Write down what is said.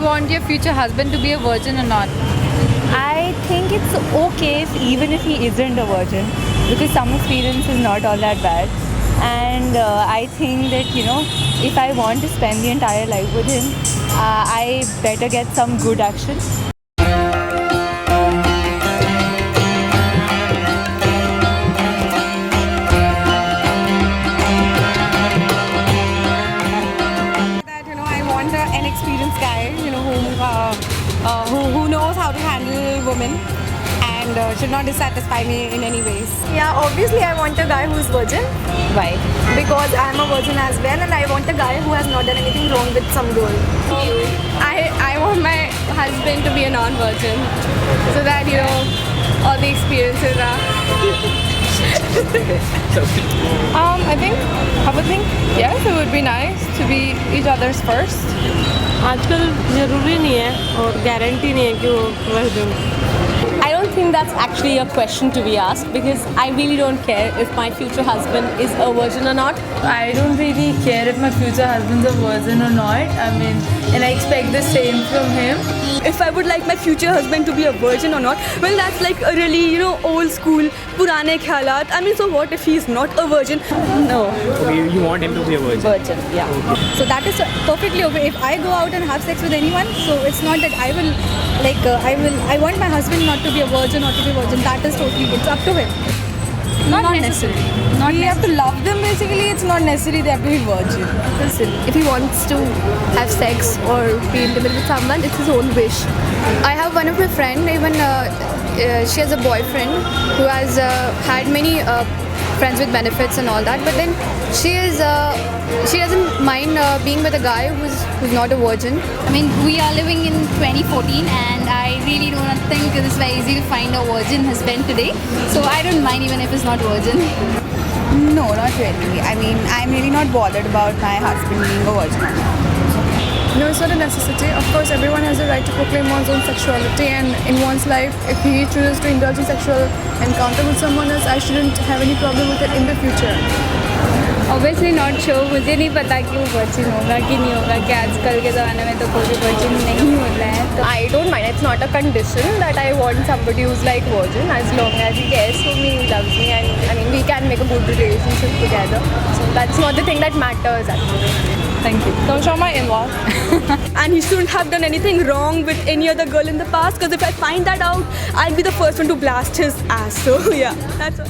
want your future husband to be a virgin or not? I think it's okay even if he isn't a virgin, because some experience is not all that bad. And I think that, if I want to spend the entire life with him, I better get some good action. That I want an experienced guy, who knows how to handle women and should not dissatisfy me in any ways. Yeah, obviously I want a guy who is virgin Why? because I'm a virgin as well, and I want a guy who has not done anything wrong with some girl. I want my husband to be a non-virgin so that all the experiences are. I would think yes, it would be nice to be each other's first. आजकल ज़रूरी नहीं है और guarantee नहीं है कि वो virgin. I don't think that's actually a question to be asked because I really don't care if my future husband is a virgin or not. I don't really care if my future husband's a virgin or not. I mean, and I expect the same from him. If I would like my future husband to be a virgin or not, well, that's like a really, old school, purane khyalat. I mean, so what if he's not a virgin? No. Okay, you want him to be a virgin? Virgin, yeah. So that is perfectly okay. If I go out and have sex with anyone, so it's not that I will, I want my husband not to be a virgin or to be a virgin. That is totally, it's up to him. Not necessarily. We have to love them basically. It's not necessary they have to be virgin. Listen, if he wants to have sex or be intimate with someone, it's his own wish. I have one of my friend, even she has a boyfriend who has had many friends with benefits and all that, but then she doesn't mind being with a guy who's not a virgin. I mean, we are living in 2014 and I really don't think it is very easy to find a virgin husband today. So I don't mind even if it's not virgin. No, not really. I mean, I'm really not bothered about my husband being a virgin or not. No, it's not a necessity. Of course, everyone has the right to proclaim one's own sexuality, and in one's life, if he chooses to indulge in sexual encounter with someone else, I shouldn't have any problem with it in the future. Obviously not sure. मुझे नहीं पता कि वो virgin होगा कि नहीं होगा कि आजकल के ज़माने में तो कोई भी virgin नहीं होता है तो I don't mind. It's not a condition that I want somebody who's like virgin, as long as he cares for me, he loves me, and I mean we can make a good relationship together. So that's not the thing that matters actually. Thank you. don't show my in-laws. And he shouldn't have done anything wrong with any other girl in the past, because if I find that out, I'll be the first one to blast his ass. So yeah, that's all.